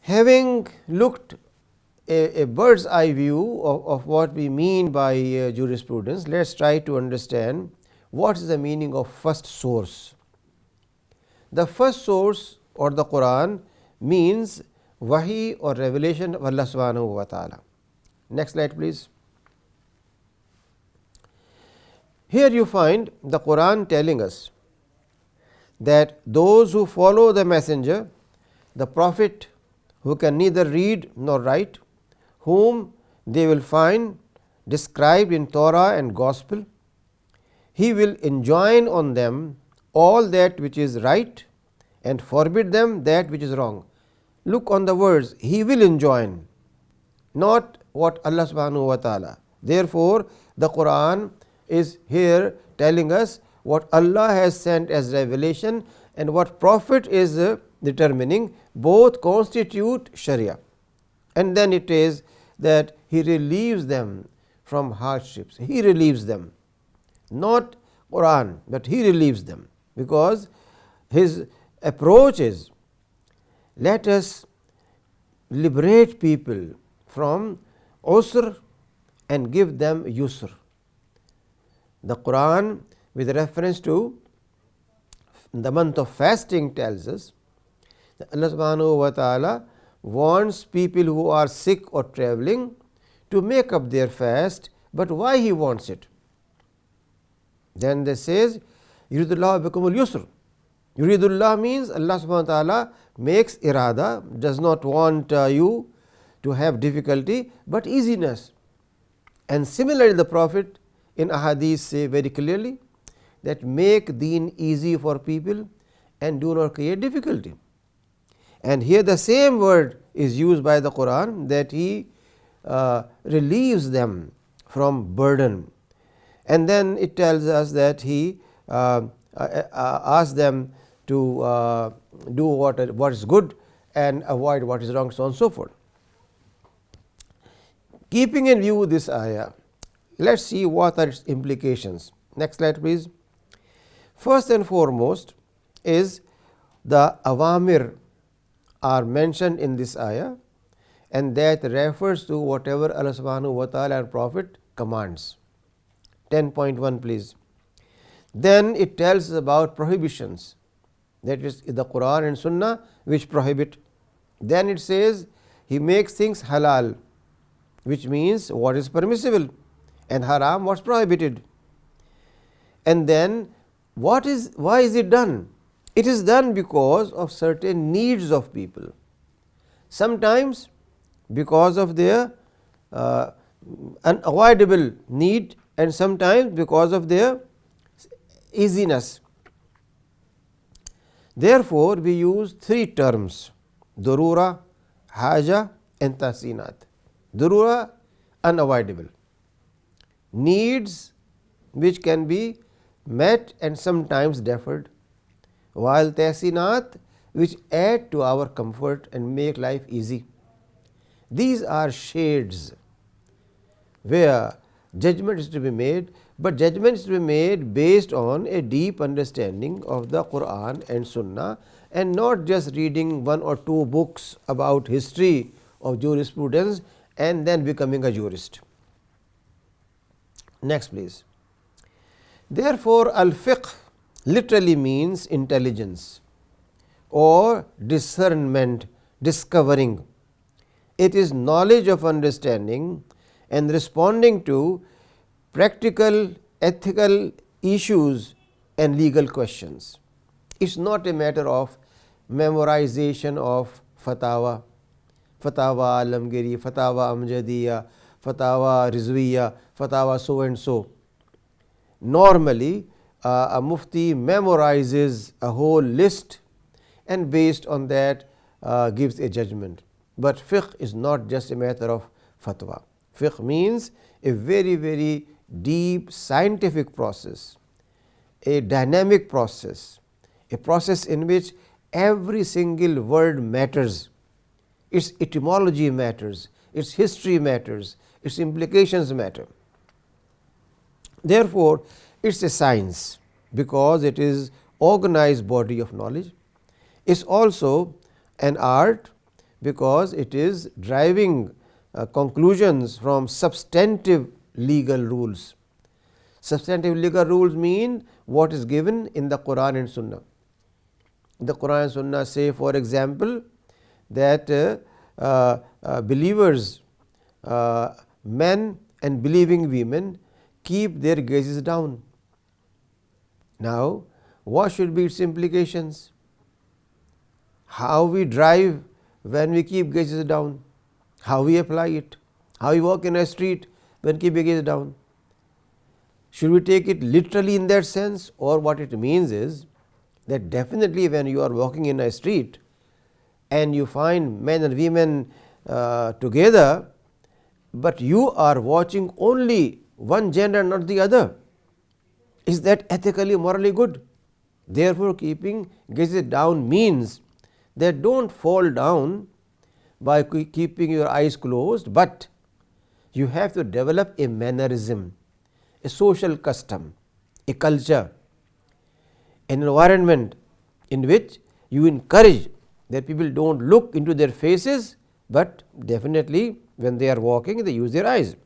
Having looked a bird's eye view of what we mean by jurisprudence, let us try to understand what is the meaning of first source. The first source or the Quran means Wahi or revelation of Allah subhanahu wa ta'ala. Next slide please. Here you find the Quran telling us that those who follow the messenger, the prophet who can neither read nor write, whom they will find described in Torah and Gospel, he will enjoin on them all that which is right and forbid them that which is wrong. Look on the words, he will enjoin, not what Allah subhanahu wa ta'ala. Therefore, the Quran is here telling us what Allah has sent as revelation and what Prophet is determining, both constitute Sharia. And then it is that he relieves them from hardships. He relieves them, not Quran, but he relieves them, because his approach is, let us liberate people from usr and give them yusr. The Quran, with reference to the month of fasting, tells us that Allah subhanahu wa ta'ala wants people who are sick or travelling to make up their fast, but why he wants it? Then they says, yuridullah bikumul yusr. Yuridullah means Allah subhanahu wa ta'ala makes irada, does not want you to have difficulty, but easiness. And similarly, the Prophet in ahadith say very clearly that make deen easy for people and do not create difficulty. And here the same word is used by the Quran, that he relieves them from burden. And then it tells us that he asks them to do what is good and avoid what is wrong, so on and so forth. Keeping in view this ayah, let us see what are its implications. Next slide please. First and foremost is the awamir are mentioned in this ayah, and that refers to whatever Allah subhanahu wa ta'ala and Prophet commands. 10.1 please. Then it tells us about prohibitions, that is the Quran and Sunnah which prohibit. Then it says he makes things halal, which means what is permissible, and haram what's prohibited. And then why is it done? It is done because of certain needs of people, sometimes because of their unavoidable need, and sometimes because of their easiness. Therefore, we use three terms: darura, haja and tahsinat. Darura, unavoidable, needs which can be met and sometimes deferred, while tahsinat, which add to our comfort and make life easy. These are shades where judgment is to be made, but judgment is to be made based on a deep understanding of the Quran and Sunnah, and not just reading one or two books about history of jurisprudence and then becoming a jurist. Next please. Therefore, al-fiqh literally means intelligence or discernment, discovering. It is knowledge of understanding and responding to practical, ethical issues and legal questions. It is not a matter of memorization of fatawa, fatawa Alamgiri, fatawa Amjadiya, fatawa Rizviya, fatawa so and so. Normally, a mufti memorizes a whole list and based on that gives a judgment. But fiqh is not just a matter of fatwa. Fiqh means a very deep scientific process, a dynamic process, a process in which every single word matters, its etymology matters, its history matters, its implications matter. Therefore, it is a science because it is organized body of knowledge. It is also an art because it is driving conclusions from substantive legal rules. Substantive legal rules mean what is given in the Quran and Sunnah. The Quran and Sunnah say, for example, that believers, men and believing women, keep their gazes down. Now, what should be its implications? How we drive when we keep gazes down? How we apply it? How we walk in a street when keeping gaze down? Should we take it literally in that sense, or what it means is that definitely when you are walking in a street and you find men and women together, but you are watching only one gender, not the other, is that ethically, morally good? Therefore, keeping gazes down means that don't fall down by keeping your eyes closed, but you have to develop a mannerism, a social custom, a culture, an environment in which you encourage that people don't look into their faces, but definitely when they are walking they use their eyes.